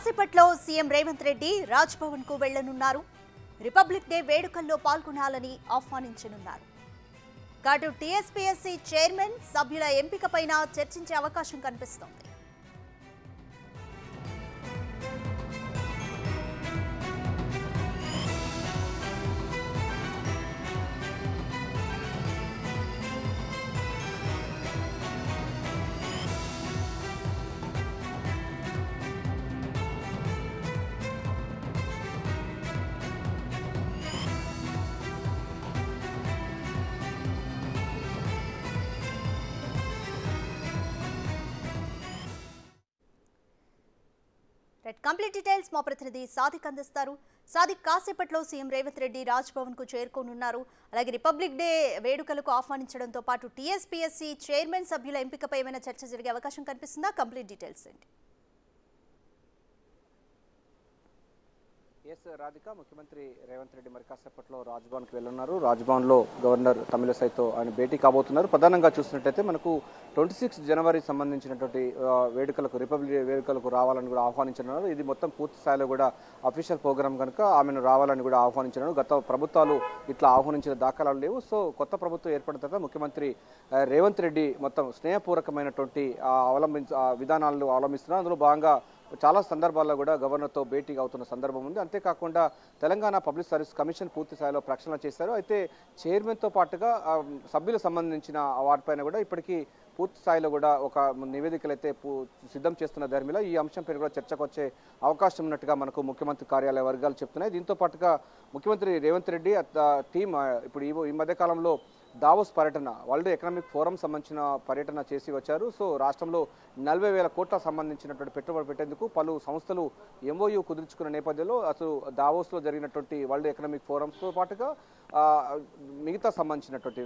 కాసేపట్లో సీఎం రేవంత్ రెడ్డి రాజ్ భవన్ కు వెళ్లనున్నారు. Republic day వేడుకల్లో పాల్గొనాలని ఆహ్వానించనున్నారు. కాటు టీఎస్పీఎస్సీ చైర్మన్ సభ్యుల ఎంపికపైన చర్చించే అవకాశం కనిపిస్తోంది. కంప్లీట్ డీటెయిల్స్ మా ప్రతినిధి సాదిక్ అందిస్తారు. సాదిక్, కాసేపట్లో సీఎం రేవంత్ రెడ్డి రాజ్ భవన్ కు చేరుకోనున్నారు. అలాగే రిపబ్లిక్ డే వేడుకలకు ఆహ్వానించడంతో పాటు టీఎస్పీఎస్సీ చైర్మన్ సభ్యుల ఎంపికపై ఏమైనా చర్చ జరిగే అవకాశం కనిపిస్తుందా? కంప్లీట్ డీటెయిల్స్ ఏంటి? ఎస్ రాధిక, ముఖ్యమంత్రి రేవంత్ రెడ్డి మరి కాసేపట్లో రాజ్భవన్కి వెళ్ళున్నారు. రాజ్భవన్లో గవర్నర్ తమిళసైతో ఆయన భేటీ కాబోతున్నారు. ప్రధానంగా చూసినట్టయితే మనకు 26 జనవరి సంబంధించినటువంటి వేడుకలకు, రిపబ్లిక్ డే వేడుకలకు రావాలని కూడా ఆహ్వానించున్నారు. ఇది మొత్తం పూర్తి స్థాయిలో కూడా అఫీషియల్ ప్రోగ్రామ్ కనుక ఆమెను రావాలని కూడా ఆహ్వానించారు. గత ప్రభుత్వాలు ఇట్లా ఆహ్వానించిన దాఖలాలు లేవు. సో కొత్త ప్రభుత్వం ఏర్పడిన తర్వాత ముఖ్యమంత్రి రేవంత్ రెడ్డి మొత్తం స్నేహపూర్వకమైనటువంటి విధానాలను అవలంబిస్తున్నారు. అందులో భాగంగా చాలా సందర్భాల్లో కూడా గవర్నర్తో భేటీ అవుతున్న సందర్భం ఉంది. అంతేకాకుండా తెలంగాణ పబ్లిక్ సర్వీస్ కమిషన్ పూర్తి స్థాయిలో ప్రక్షాళన చేశారు. అయితే చైర్మన్తో పాటుగా సభ్యులకు సంబంధించిన వాటిపైన కూడా ఇప్పటికీ పూర్తి స్థాయిలో కూడా ఒక నివేదికలు అయితే సిద్ధం చేస్తున్న ధర్మిలో ఈ అంశంపై కూడా చర్చకు వచ్చే అవకాశం ఉన్నట్టుగా మనకు ముఖ్యమంత్రి కార్యాలయ వర్గాలు చెప్తున్నాయి. దీంతో పాటుగా ముఖ్యమంత్రి రేవంత్ రెడ్డి టీం ఇప్పుడు ఈ మధ్యకాలంలో దావోస్ పర్యటన, వరల్డ్ ఎకనామిక్ ఫోరం సంబంధించిన పర్యటన చేసి వచ్చారు. సో రాష్ట్రంలో 40,000 కోట్ల సంబంధించినటువంటి పెట్టుబడి పెట్టేందుకు పలు సంస్థలు ఎంఓయూ కుదుర్చుకున్న నేపథ్యంలో అసలు దావోస్లో జరిగినటువంటి వరల్డ్ ఎకనామిక్ ఫోరంతో పాటుగా మిగతా సంబంధించినటువంటి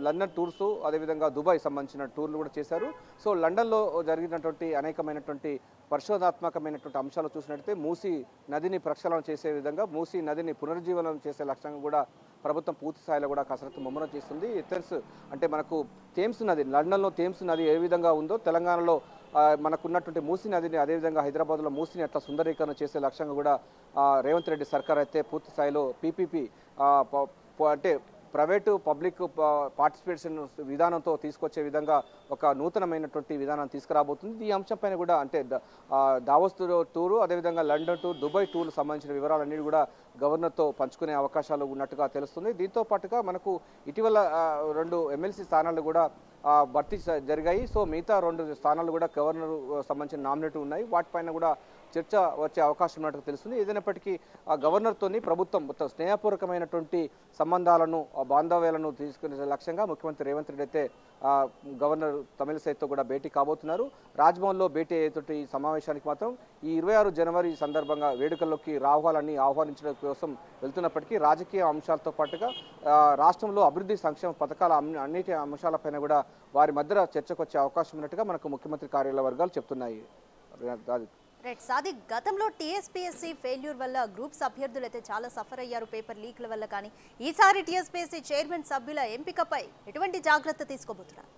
లండన్ టూర్స్, అదేవిధంగా దుబాయ్ సంబంధించిన టూర్లు కూడా చేశారు. సో లండన్లో జరిగినటువంటి అనేకమైనటువంటి పరిశోధనాత్మకమైనటువంటి అంశాలు చూసినట్లయితే మూసీ నదిని ప్రక్షాళన చేసే విధంగా, మూసీ నదిని పునరుజ్జీవనం చేసే లక్ష్యంగా కూడా ప్రభుత్వం పూర్తి స్థాయిలో కూడా కసరత్తు ముమ్మరం చేస్తుంది. తెలుసు అంటే మనకు థేమ్స్ నది, లండన్లో థేమ్స్ నది ఏ విధంగా ఉందో తెలంగాణలో మనకున్నటువంటి మూసీ నదిని, అదేవిధంగా హైదరాబాద్లో మూసీని అట్లా సుందరీకరణ చేసే లక్ష్యంగా కూడా రేవంత్ రెడ్డి సర్కార్ అయితే పూర్తి స్థాయిలో పీపీపీ అంటే ప్రైవేటు పబ్లిక్ పార్టిసిపేషన్ విధానంతో తీసుకొచ్చే విధంగా ఒక నూతనమైనటువంటి విధానం తీసుకురాబోతుంది. ఈ అంశంపైన కూడా అంటే దావోస్ టూరు, అదేవిధంగా లండన్ టూర్, దుబాయ్ టూర్లు సంబంధించిన వివరాలన్నీ కూడా గవర్నర్తో పంచుకునే అవకాశాలు ఉన్నట్టుగా తెలుస్తుంది. దీంతో పాటుగా మనకు ఇటీవల 2 ఎమ్మెల్సీ స్థానాలు కూడా భర్తీ జరిగాయి. సో మిగతా 2 స్థానాలు కూడా గవర్నర్ సంబంధించిన నామినేట్ ఉన్నాయి. వాటిపైన కూడా చర్చ వచ్చే అవకాశం ఉన్నట్టు తెలుస్తుంది. ఏదైనప్పటికీ ఆ గవర్నర్తోని ప్రభుత్వం మొత్తం స్నేహపూర్వకమైనటువంటి సంబంధాలను, బాంధవ్యాలను తీసుకునే లక్ష్యంగా ముఖ్యమంత్రి రేవంత్ రెడ్డి అయితే గవర్నర్ తమిళసైతో కూడా భేటీ కాబోతున్నారు. రాజ్భవన్లో భేటీ అయ్యేటువంటి సమావేశానికి మాత్రం ఈ 26 జనవరి సందర్భంగా వేడుకల్లోకి రావాలని ఆహ్వానించడం కోసం వెళ్తున్నప్పటికీ రాజకీయ అంశాలతో పాటుగా రాష్ట్రంలో అభివృద్ధి సంక్షేమ పథకాల అన్నిటి అంశాలపైన కూడా వారి మధ్య చర్చకు వచ్చే అవకాశం ఉన్నట్టుగా మనకు ముఖ్యమంత్రి కార్యాలయ వర్గాలు చెప్తున్నాయి. సాదిక్, గతంలో టీఎస్పీఎస్సీ ఫెయిల్యూర్ వల్ల గ్రూప్స్ అభ్యర్థులు అయితే చాలా సఫర్ అయ్యారు పేపర్ లీక్ల వల్ల. కానీ ఈసారి టీఎస్పీఎస్సీ చైర్మన్ సభ్యుల ఎంపికపై ఎటువంటి జాగ్రత్త తీసుకోబోతున్నారు?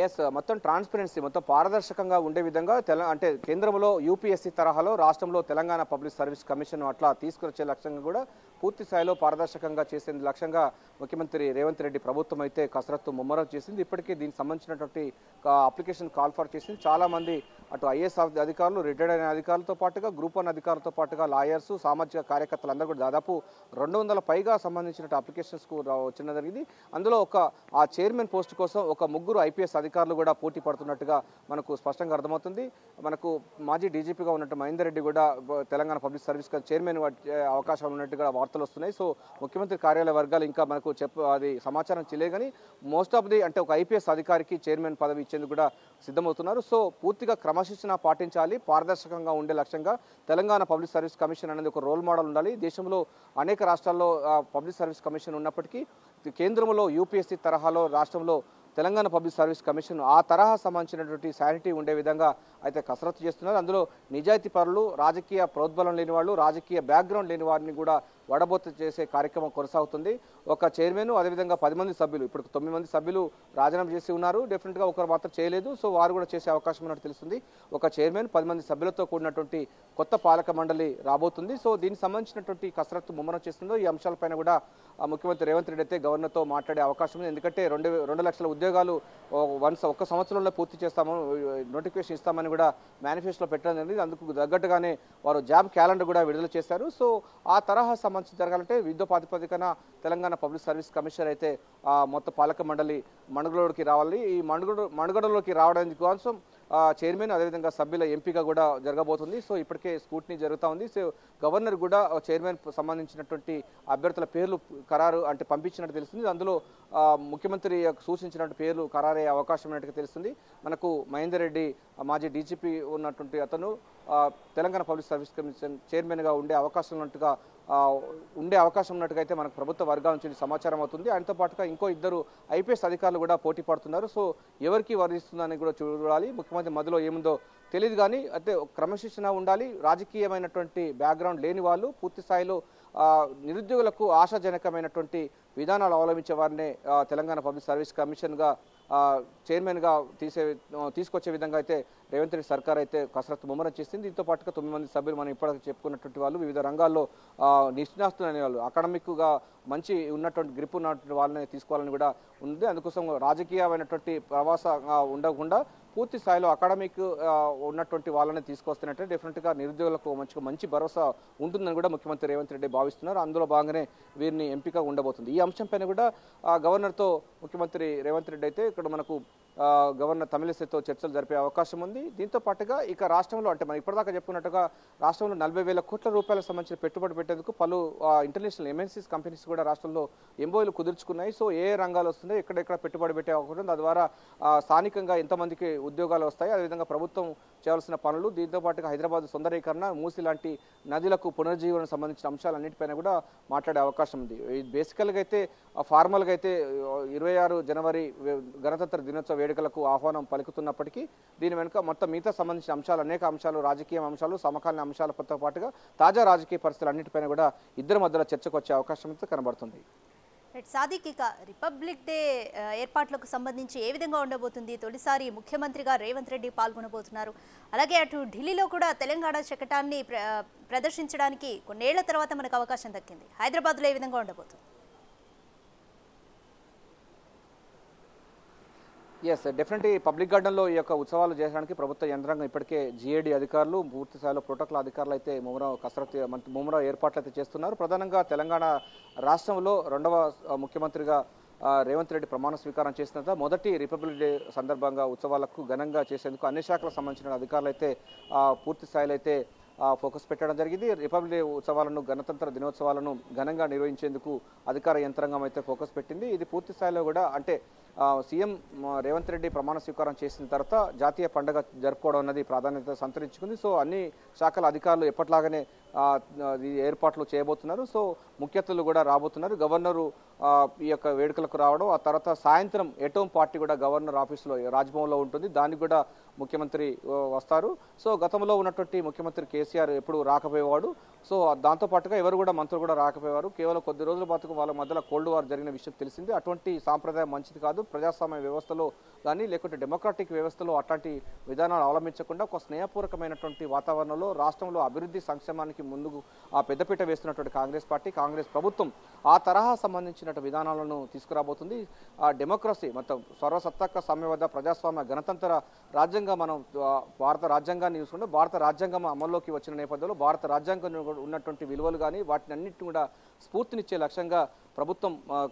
ఎస్, మొత్తం ట్రాన్స్పరెన్సీ, మొత్తం పారదర్శకంగా ఉండే విధంగా అంటే కేంద్రంలో యూపీఎస్సీ తరహాలో రాష్ట్రంలో తెలంగాణ పబ్లిక్ సర్వీస్ కమిషన్ అట్లా తీసుకొచ్చే లక్ష్యంగా కూడా పూర్తి స్థాయిలో పారదర్శకంగా చేసే లక్ష్యంగా ముఖ్యమంత్రి రేవంత్ రెడ్డి ప్రభుత్వం అయితే కసరత్తు ముమ్మరం చేసింది. ఇప్పటికీ దీనికి సంబంధించినటువంటి అప్లికేషన్ కాల్ ఫర్ చేసింది. చాలామంది అటు ఐఏఎస్ అధికారులు, రిటైర్డ్ అయిన అధికారులతో పాటుగా గ్రూప్ 1 అధికారులతో పాటుగా లాయర్స్, సామాజిక కార్యకర్తలు అందరూ కూడా దాదాపు 200 పైగా సంబంధించిన అప్లికేషన్స్ వచ్చిన జరిగింది. అందులో ఆ చైర్మన్ పోస్ట్ కోసం ఒక 3 ఐపీఎస్ అధికారులు కూడా పోటీ పడుతున్నట్టుగా మనకు స్పష్టంగా అర్థమవుతుంది. మనకు మాజీ డీజీపీగా ఉన్నట్టు మహేందర్ రెడ్డి కూడా తెలంగాణ పబ్లిక్ సర్వీస్ చైర్మన్ అవకాశాలు ఉన్నట్టుగా వార్తలు వస్తున్నాయి. సో ముఖ్యమంత్రి కార్యాలయ వర్గాలు ఇంకా మనకు అది సమాచారం చేయలేదు. కానీ మోస్ట్ ఆఫ్ ది అంటే ఒక ఐపీఎస్ అధికారికి చైర్మన్ పదవి ఇచ్చేందుకు కూడా సిద్ధమవుతున్నారు. సో పూర్తిగా క్రమశిక్షణ పాటించాలి, పారదర్శకంగా ఉండే లక్ష్యంగా తెలంగాణ పబ్లిక్ సర్వీస్ కమిషన్ అనేది ఒక రోల్ మోడల్ ఉండాలి. దేశంలో అనేక రాష్ట్రాల్లో పబ్లిక్ సర్వీస్ కమిషన్ ఉన్నప్పటికీ కేంద్రంలో యూపీఎస్సీ తరహాలో రాష్ట్రంలో తెలంగాణ పబ్లిక్ సర్వీస్ కమిషన్ ఆ తరహా సంబంధించినటువంటి శానిటీ ఉండే విధంగా అయితే కసరత్తు చేస్తున్నారు. అందులో నిజాయితీ పరులు, రాజకీయ ప్రోద్బలం లేని వాళ్ళు, రాజకీయ బ్యాక్గ్రౌండ్ లేని వారిని కూడా వడబోత చేసే కార్యక్రమం కొనసాగుతుంది. ఒక చైర్మన్ అదేవిధంగా 10 మంది సభ్యులు, ఇప్పుడు 9 మంది సభ్యులు రాజీనామా చేసి ఉన్నారు. డెఫినెట్గా ఒకరు మాత్రం చేయలేదు. సో వారు కూడా చేసే అవకాశం ఉన్నట్టు తెలుస్తుంది. ఒక చైర్మన్ 10 మంది సభ్యులతో కూడినటువంటి కొత్త పాలక మండలి రాబోతుంది. సో దీనికి సంబంధించినటువంటి కసరత్తు ముమ్మరం చేస్తుందో ఈ అంశాలపైన కూడా ముఖ్యమంత్రి రేవంత్ రెడ్డి అయితే గవర్నర్తో మాట్లాడే అవకాశం ఉంది. ఎందుకంటే 2 లక్షల ఉద్యోగాలు ఒక్క సంవత్సరంలో పూర్తి చేస్తాము, నోటిఫికేషన్ ఇస్తామని కూడా మేనిఫెస్టోలో పెట్టడం జరిగింది. అందుకు తగ్గట్టుగానే వారు జాబ్ క్యాలెండర్ కూడా విడుదల చేశారు. సో ఆ తరహా సంబంధించి జరగాలంటే యుద్ధ ప్రాతిపదికన తెలంగాణ పబ్లిక్ సర్వీస్ కమిషనర్ అయితే మొత్తం పాలక మండలి మనుగడలోకి రావాలి. ఈ మనుగడలోకి రావడానికి కోసం చైర్మన్ అదేవిధంగా సభ్యుల ఎంపిక కూడా జరగబోతుంది. సో ఇప్పటికే స్కూట్నీ జరుగుతూ ఉంది. సో గవర్నర్ కూడా చైర్మన్ సంబంధించినటువంటి అభ్యర్థుల పేర్లు ఖరారు అంటే పంపించినట్టు తెలుస్తుంది. అందులో ముఖ్యమంత్రి సూచించినట్టు పేర్లు ఖరారయ్యే అవకాశం ఉన్నట్టుగా తెలుస్తుంది. మనకు మహేందర్ రెడ్డి మాజీ డీజీపీ ఉన్నటువంటి అతను తెలంగాణ పబ్లిక్ సర్వీస్ కమిషన్ చైర్మన్గా ఉండే అవకాశం ఉన్నట్టుగా అయితే మనకు ప్రభుత్వ వర్గాల నుంచి సమాచారం అవుతుంది. ఆయనతో పాటుగా ఇంకో 2 ఐపీఎస్ అధికారులు కూడా పోటీ పడుతున్నారు. సో ఎవరికి వరిస్తుందని కూడా చూడాలి. ముఖ్యమంత్రి మధ్యలో ఏముందో తెలియదు కానీ అయితే క్రమశిక్షణ ఉండాలి. రాజకీయమైనటువంటి బ్యాక్గ్రౌండ్ లేని వాళ్ళు పూర్తి స్థాయిలో నిరుద్యోగులకు ఆశాజనకమైనటువంటి విధానాలు అవలంబించే వారినే తెలంగాణ పబ్లిక్ సర్వీస్ కమిషన్గా చైర్మన్గా తీసుకొచ్చే విధంగా అయితే రేవంత్ రెడ్డి సర్కార్ అయితే కసరత్తు ముమ్మరం చేసింది. దీంతో పాటుగా 9 మంది సభ్యులు మనం ఇప్పటికే చెప్పుకున్నటువంటి వాళ్ళు వివిధ రంగాల్లో నిష్ణాస్తులు అనే వాళ్ళు అకాడమిక్గా మంచి ఉన్నటువంటి గ్రిప్ ఉన్నటువంటి వాళ్ళని తీసుకోవాలని కూడా ఉంది. అందుకోసం రాజకీయమైనటువంటి ప్రవాసంగా ఉండకుండా పూర్తి స్థాయిలో అకాడమిక్ ఉన్నటువంటి వాళ్ళని తీసుకొస్తున్నట్టు డెఫినెట్గా నిరుద్యోగులకు మంచి భరోసా ఉంటుందని కూడా ముఖ్యమంత్రి రేవంత్ రెడ్డి భావిస్తున్నారు. అందులో భాగంగానే వీరిని ఎంపిక ఉండబోతుంది. ఈ అంశంపైన కూడా గవర్నర్తో ముఖ్యమంత్రి రేవంత్ రెడ్డి అయితే ఇక్కడ మనకు గవర్నర్ తమిళిసైతో చర్చలు జరిపే అవకాశం ఉంది. దీంతో పాటుగా ఇక రాష్ట్రంలో అంటే మనం ఇప్పటిదాకా చెప్పుకున్నట్టుగా రాష్ట్రంలో 40,000 కోట్ల రూపాయలకు సంబంధించిన పెట్టుబడి పెట్టేందుకు పలు ఇంటర్నేషనల్ ఎంఎన్సీస్ కంపెనీస్ కూడా రాష్ట్రంలో ఎంఓయూలు కుదుర్చుకున్నాయి. సో ఏ రంగాలు వస్తుందో ఎక్కడెక్కడ పెట్టుబడి పెట్టే అవకాశం ఉంది. తద్వారా స్థానికంగా ఎంతమందికి ఉద్యోగాలు వస్తాయి, అదేవిధంగా ప్రభుత్వం చేయాల్సిన పనులు, దీంతో పాటుగా హైదరాబాద్ సుందరీకరణ, మూసి లాంటి నదులకు పునరుజ్జీవనం సంబంధించిన అంశాలన్నింటిపైన కూడా మాట్లాడే అవకాశం ఉంది. బేసికల్గా అయితే ఫార్మల్గా అయితే 26 జనవరి గణతంత్ర దినోత్సవ వేడుకలకు ఆహ్వానం పలుకుతున్నప్పటికీ దీని వెనుక మొత్తం మిగతా సంబంధించిన అంశాలు అనేక అంశాలు, రాజకీయ అంశాలు, సమకాలీన అంశాలతో పాటుగా తాజా రాజకీయ పరిస్థితులు అన్నింటిపైన కూడా ఇద్దరి మధ్యలో చర్చకు వచ్చే అవకాశం అయితే కనబడుతుంది. సాదిక్, ఇక రిపబ్లిక్ డే ఏర్పాట్లకు సంబంధించి ఏ విధంగా ఉండబోతుంది? తొలిసారి ముఖ్యమంత్రిగా రేవంత్ రెడ్డి పాల్గొనబోతున్నారు. అలాగే అటు ఢిల్లీలో కూడా తెలంగాణ శకటాన్ని ప్రదర్శించడానికి కొన్నేళ్ల తర్వాత మనకు అవకాశం దక్కింది. హైదరాబాద్లో ఏ విధంగా ఉండబోతుంది? ఎస్, డెఫినెట్లీ పబ్లిక్ గార్డెన్లో ఈ యొక్క ఉత్సవాలు చేయడానికి ప్రభుత్వ యంత్రాంగం ఇప్పటికే జీఏడీ అధికారులు, పూర్తి స్థాయిలో ప్రోటోకాల్ అధికారులు అయితే ముమ్మర ఏర్పాట్లు అయితే చేస్తున్నారు. ప్రధానంగా తెలంగాణ రాష్ట్రంలో 2వ ముఖ్యమంత్రిగా రేవంత్ రెడ్డి ప్రమాణ స్వీకారం చేసిన తర్వాత మొదటి రిపబ్లిక్ డే సందర్భంగా ఉత్సవాలకు ఘనంగా చేసేందుకు అన్ని శాఖలకు సంబంధించిన అధికారులు అయితే పూర్తి స్థాయిలో అయితే ఫోకస్ పెట్టడం జరిగింది. రిపబ్లిక్ డే ఉత్సవాలను, గణతంత్ర దినోత్సవాలను ఘనంగా నిర్వహించేందుకు అధికార యంత్రాంగం అయితే ఫోకస్ పెట్టింది. ఇది పూర్తి స్థాయిలో కూడా అంటే సీఎం రేవంత్ రెడ్డి ప్రమాణ స్వీకారం చేసిన తర్వాత జాతీయ పండుగ జరుపుకోవడం అన్నది ప్రాధాన్యత సంతరించుకుంది. సో అన్ని శాఖల అధికారులు ఎప్పట్లాగానే ఏర్పాట్లు చేయబోతున్నారు. సో ముఖ్య అతిథులు కూడా రాబోతున్నారు. గవర్నరు ఈ యొక్క వేడుకలకు రావడం, ఆ తర్వాత సాయంత్రం ఎటోం పార్టీ కూడా గవర్నర్ ఆఫీసులో రాజ్భవన్లో ఉంటుంది. దానికి కూడా ముఖ్యమంత్రి వస్తారు. సో గతంలో ఉన్నటువంటి ముఖ్యమంత్రి కేసీఆర్ ఎప్పుడు రాకపోయేవాడు. సో దాంతోపాటుగా ఎవరు కూడా మంత్రులు కూడా రాకపోయేవారు. కేవలం కొద్ది రోజుల పాటు వాళ్ళ మధ్యలో కోల్డ్ వార్ జరిగిన విషయం తెలిసింది. అటువంటి సాంప్రదాయం మంచిది కాదు. ప్రజాస్వామ్య వ్యవస్థలో కానీ లేకుంటే డెమోక్రాటిక్ వ్యవస్థలో అట్లాంటి విధానాలు అవలంబించకుండా ఒక స్నేహపూర్వకమైనటువంటి వాతావరణంలో రాష్ట్రంలో అభివృద్ధి సంక్షేమానికి ముందుకు పెద్దపీట వేస్తున్నటువంటి కాంగ్రెస్ ప్రభుత్వం ఆ తరహా సంబంధించిన విధానాలను తీసుకురాబోతుంది. ఆ డెమోక్రసీ మొత్తం సర్వసత్తాక సామ్యవాద ప్రజాస్వామ్య గణతంత్ర రాజ్యాంగం మనం భారత రాజ్యాంగాన్ని చూసుకుంటే భారత రాజ్యాంగం అమల్లోకి వచ్చిన నేపథ్యంలో భారత రాజ్యాంగం ఉన్నటువంటి విలువలు కానీ వాటిని అన్నింటిని కూడా స్ఫూర్తినిచ్చే లక్ష్యంగా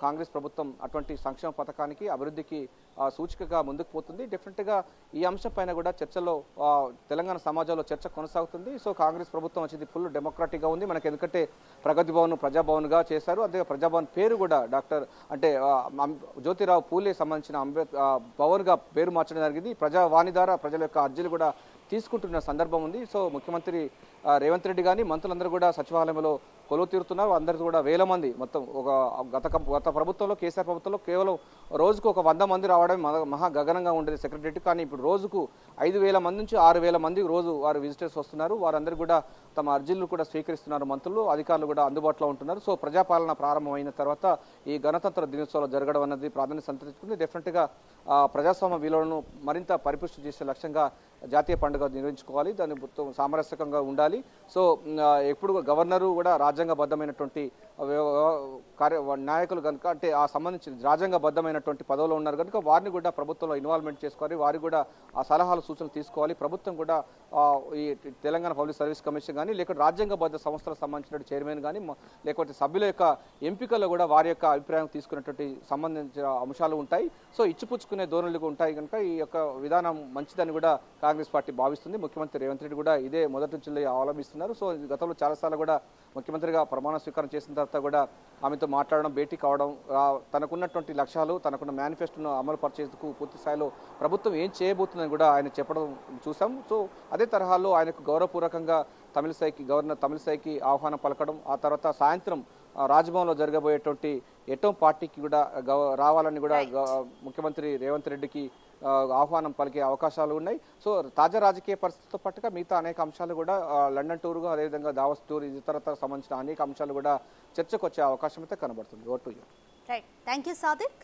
కాంగ్రెస్ ప్రభుత్వం అటువంటి సంక్షేమ పథకానికి అభివృద్ధికి సూచికగా ముందుకు పోతుంది. డెఫినెట్గా ఈ అంశం పైన కూడా చర్చలో తెలంగాణ సమాజంలో చర్చ కొనసాగుతుంది. సో కాంగ్రెస్ ప్రభుత్వం వచ్చేది ఫుల్ డెమోక్రాటిక్గా ఉంది. మనకి ఎందుకంటే ప్రగతి భవన్ ప్రజాభవన్గా చేశారు. అదే ప్రజాభవన్ పేరు కూడా జ్యోతిరావు పూలే సంబంధించిన భవన్గా పేరు మార్చడం జరిగింది. ప్రజావాణి ద్వారా ప్రజల యొక్క అర్జీలు కూడా తీసుకుంటున్న సందర్భం ఉంది. సో ముఖ్యమంత్రి రేవంత్ రెడ్డి కానీ మంత్రులందరూ కూడా సచివాలయంలో కొలువు తీరుతున్నారు. అందరికీ కూడా వేల మంది మొత్తం ఒక గత ప్రభుత్వంలో కేసీఆర్ ప్రభుత్వంలో కేవలం రోజుకు ఒక 100 మంది రావడం మహా గగనంగా ఉండేది సెక్రటరీ. కానీ ఇప్పుడు రోజుకు 5,000 మంది నుంచి 6,000 మంది రోజు వారు విజిటర్స్ వస్తున్నారు. వారందరూ కూడా తమ అర్జీలు కూడా స్వీకరిస్తున్నారు. మంత్రులు అధికారులు కూడా అందుబాటులో ఉంటున్నారు. సో ప్రజాపాలన ప్రారంభమైన తర్వాత ఈ గణతంత్ర దినోత్సవాలు జరగడం అన్నది ప్రాధాన్యత సంతరించుకుంది. డెఫినెట్గా ప్రజాస్వామ్య విలువలను మరింత పరిపుష్టి చేసే లక్ష్యంగా జాతీయ పండుగ నిర్వహించుకోవాలి. దాన్ని మొత్తం సామరస్యకంగా ఉండాలి. సో ఎప్పుడు గవర్నరు కూడా రాజ్యాంగబద్ధమైనటువంటి నాయకులు కనుక అంటే ఆ సంబంధించిన రాజ్యాంగబద్ధమైనటువంటి పదవిలో ఉన్నారు కనుక వారిని కూడా ప్రభుత్వంలో ఇన్వాల్వ్మెంట్ చేసుకోవాలి. వారికి కూడా ఆ సలహాలు సూచనలు తీసుకోవాలి. ప్రభుత్వం కూడా ఈ తెలంగాణ పబ్లిక్ సర్వీస్ కమిషన్ కానీ లేకపోతే రాజ్యాంగబద్ధ సంస్థలకు సంబంధించిన చైర్మన్ కానీ లేకపోతే సభ్యుల యొక్క ఎంపికల్లో కూడా వారి యొక్క అభిప్రాయం తీసుకున్నటువంటి సంబంధించిన అంశాలు ఉంటాయి. సో ఇచ్చిపుచ్చుకునే ధోరణులు ఉంటాయి కనుక ఈ యొక్క విధానం మంచిదని కూడా కాంగ్రెస్ పార్టీ భావిస్తుంది. ముఖ్యమంత్రి రేవంత్ రెడ్డి కూడా ఇదే మొదటి నుంచి అవలంబిస్తున్నారు. సో గతంలో చాలాసార్లు కూడా ముఖ్యమంత్రిగా ప్రమాణ స్వీకారం చేసిన తర్వాత కూడా ఆమెతో మాట్లాడడం, భేటీ కావడం, తనకున్నటువంటి లక్ష్యాలు, తనకున్న మేనిఫెస్టోను అమలు పరిచేందుకు పూర్తి స్థాయిలో ప్రభుత్వం ఏం చేయబోతుందని కూడా ఆయన చెప్పడం చూసాం. సో అదే తరహాలో ఆయనకు గౌరవపూర్వకంగా గవర్నర్ తమిళిసైకి ఆహ్వానం పలకడం, ఆ తర్వాత సాయంత్రం రాజ్భవన్లో జరగబోయేటువంటి ఎటో పార్టీకి కూడా రావాలని కూడా ముఖ్యమంత్రి రేవంత్ రెడ్డికి ఆహ్వానం పలికే అవకాశాలు ఉన్నాయి. సో తాజా రాజకీయ పరిస్థితులతో పాటుగా మిగతా అనేక అంశాలు కూడా లండన్ టూర్, అదేవిధంగా దావోస్ టూర్, ఇతరత్ర సంబంధించిన అనేక అంశాలు కూడా చర్చకు వచ్చే అవకాశం అయితే కనబడుతుంది. Vote right. Thank you Sadiq.